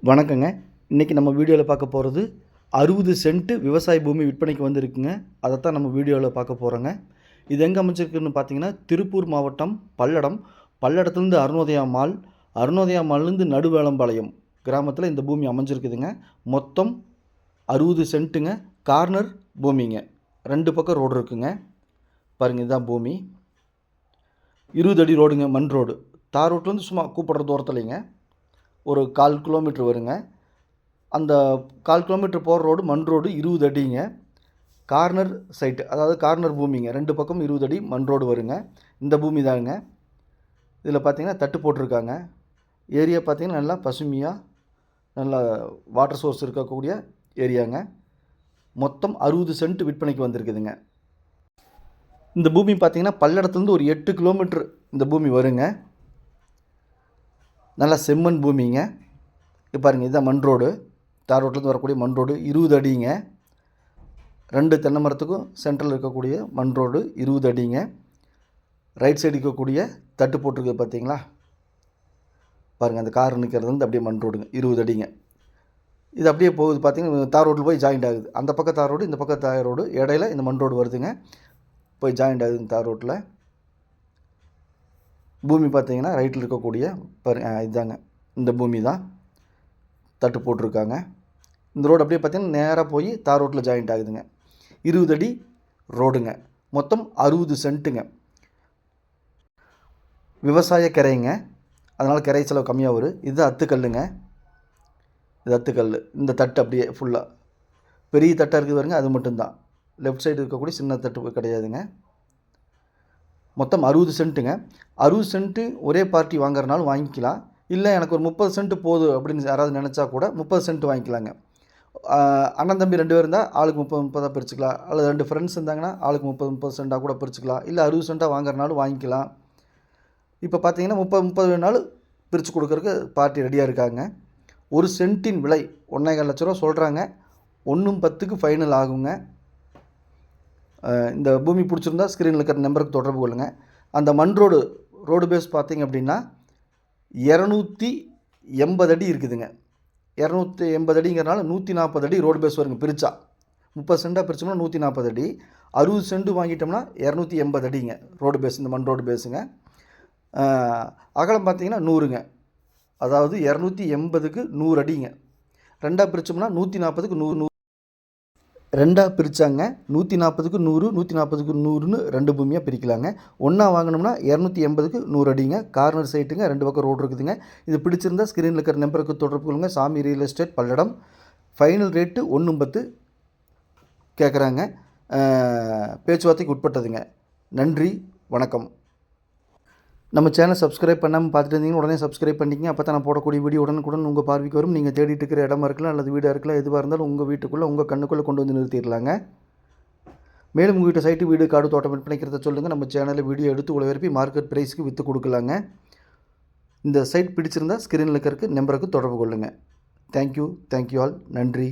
வணக்கங்க. இன்றைக்கி நம்ம வீடியோவில் பார்க்க போகிறது 60 சென்ட் விவசாய பூமி விற்பனைக்கு வந்திருக்குங்க. அதைத்தான் நம்ம வீடியோவில் பார்க்க போகிறோங்க. இது எங்கே அமைச்சிருக்குன்னு பார்த்தீங்கன்னா, திருப்பூர் மாவட்டம் பல்லடம். பல்லடத்துலேருந்து அருணோதயா மால்லேருந்து நடுவேளம்பாளையம் கிராமத்தில் இந்த பூமி அமைஞ்சிருக்குதுங்க. மொத்தம் 60 சென்ட்டுங்க. கார்னர் பூமிங்க. 2 பக்கம் ரோடு இருக்குங்க. பாருங்கள், இதுதான் பூமி. 20 அடி ரோடுங்க, மண் ரோடு. தார் ரோட்லேருந்து சும்மா கூப்பிட்ற தூரத்துலைங்க. ஒரு 1/4 கிலோமீட்ரு வருங்க. அந்த 1/4 கிலோமீட்ரு போகிற ரோடு மண் ரோடு, 20 அடிங்க. கார்னர் சைட்டு, அதாவது கார்னர் பூமிங்க. 2 பக்கம் 20 அடி மண் ரோடு வருங்க. இந்த பூமி தாங்க. இதில் பார்த்திங்கன்னா தட்டு போட்டிருக்காங்க. ஏரியா பார்த்திங்கன்னா நல்லா பசுமையாக, நல்லா வாட்டர் சோர்ஸ் இருக்கக்கூடிய ஏரியாங்க. மொத்தம் 60 சென்ட் விற்பனைக்கு வந்திருக்குதுங்க. இந்த பூமி பார்த்திங்கன்னா பல்லடத்துலேருந்து ஒரு 8 கிலோமீட்ரு இந்த பூமி வருங்க. நல்லா செம்மண் பூமிங்க. இப்போ பாருங்கள், இதுதான் மண் ரோடு. தார் ரோட்லேருந்து வரக்கூடிய மண் ரோடு 20 அடிங்க. 2 தென்னை மரத்துக்கும் சென்ட்ரல் இருக்கக்கூடிய மண் ரோடு 20 அடிங்க. ரைட் சைடு இருக்கக்கூடிய தட்டு போட்டிருக்கு பார்த்தீங்களா? பாருங்கள், அந்த கார் நிற்கிறது வந்து அப்படியே மண் ரோடுங்க, 20 அடிங்க. இது அப்படியே போகுது பார்த்தீங்கன்னா, தார் ரோட்டில் போய் ஜாயிண்ட் ஆகுது. அந்த பக்கம் தார் ரோடு, இந்த பக்கம் தார் ரோடு, இடையில இந்த மண் ரோடு வருதுங்க. போய் ஜாயிண்ட் ஆகுதுங்க தார் ரோட்டில். பூமி பார்த்தீங்கன்னா ரைட்டில் இருக்கக்கூடிய இதுதாங்க, இந்த பூமி தான் தட்டு போட்டிருக்காங்க. இந்த ரோடு அப்படியே பார்த்தீங்கன்னா நேராக போய் தார் ரோட்டில் ஜாயிண்ட் ஆகுதுங்க. 20 அடி ரோடுங்க. மொத்தம் 60 சென்ட்டுங்க. விவசாய கரைங்க, அதனால் கரை செலவு கம்மியாக வரும். இது அத்துக்கல்லுங்க. இது அத்துக்கல். இந்த தட்டு அப்படியே ஃபுல்லாக பெரிய தட்டாக இருக்குது பாருங்க, அது மட்டும்தான். லெஃப்ட் சைடு இருக்கக்கூடிய சின்ன தட்டு கிடையாதுங்க. மொத்தம் 60 சென்ட்டுங்க. 60 சென்ட்டு ஒரே பார்ட்டி வாங்குறனாலும் வாங்கிக்கலாம். இல்லை எனக்கு ஒரு 30 சென்ட் போதும் அப்படின்னு யாராவது நினச்சா கூட 30 சென்ட் வாங்கிக்கலாங்க. அண்ணன் தம்பி 2 பேர் இருந்தால் ஆளுக்கு 30 பிரிச்சுக்கலாம். அல்லது 2 ஃப்ரெண்ட்ஸ் இருந்தாங்கன்னா ஆளுக்கு 30 சென்ட்டாக கூட பிரிச்சுக்கலாம். இல்லை 60 சென்ட்டாக வாங்குறனாலும் வாங்கிக்கலாம். இப்போ பார்த்தீங்கன்னா 30 வேணாலும் பிரித்து கொடுக்குறதுக்கு பார்ட்டி ரெடியாக இருக்காங்க. ஒரு சென்ட்டின் விலை 1,25 லட்ச ரூபா சொல்கிறாங்க. 1.10க்கு ஃபைனல் ஆகுங்க. இந்த பூமி பிடிச்சிருந்தா ஸ்க்ரீனில் இருக்கிற நம்பருக்கு தொடர்பு கொள்ளுங்கள். அந்த மண் ரோடு பேஸ் பார்த்திங்க அப்படின்னா 280 அடி இருக்குதுங்க. 280 அடிங்கிறனால 140 அடி ரோடு பேஸ் வருங்க. பிரித்தா 30 சென்ட்டாக பிரித்தோம்னா 140 அடி. 60 சென்ட் வாங்கிட்டோம்னா 280 அடிங்க ரோடு பேஸ். இந்த மண் ரோடு பேஸுங்க. அகலம் பார்த்திங்கன்னா 100ங்க. அதாவது 280க்கு 100 அடிங்க. 2ஆக பிரித்தோம்னா 140க்கு 100 2ஆக பிரித்தாங்க. 140க்கு 100, 140க்கு 100ன்னு 2 பூமியாக பிரிக்கலாங்க. ஒன்றா வாங்கினோம்னா 280க்கு 100 அடிங்க. கார்னர் சைட்டுங்க, 2 பக்கம் ரோடு இருக்குதுங்க. இது பிடிச்சிருந்தா ஸ்க்ரீனில் இருக்கிற நம்பருக்கு தொடர்பு கொள்ளுங்கள். சாமி real estate Palladam. Final rate 1.10 கேட்குறாங்க. பேச்சுவார்த்தைக்கு உட்பட்டதுங்க. நன்றி, வணக்கம். நம்ம சேனல் சப்ஸ்கிரைப் பண்ணாமல் பார்த்துட்டு இருந்தீங்கன்னா உடனே சப்ஸ்கிரைப் பண்ணிக்கங்க. அப்போ தான் நான் போடக்கூடிய வீடியோ உடனுக்குடன் உங்கள் பார்வைக்கு வரும். நீங்கள் தேடிட்டு இருக்கிற இடமா இருக்கலாம், அல்லது வீடாக இருக்கலாம், எதுவாக இருந்தாலும் உங்கள் வீட்டுக்குள்ளே, உங்கள் கண்ணுக்குள்ளே கொண்டு வந்து நிறுத்திடலாங்க. மேலும் உங்கள் வீட்டு சைட்டு, வீடு, காடு, தோட்டம் விற்பனைக்கிறத சொல்லுங்கள். நம்ம சேனலில் வீடியோ எடுத்து உழவரப்பி மார்க்கெட் ப்ரைஸுக்கு விற்று கொடுக்கலாங்க. இந்த சைட் பிடிச்சிருந்தால் ஸ்க்ரீனில் இருக்கிற நம்பருக்கு தொடர்பு கொள்ளுங்கள். Thank you all. நன்றி.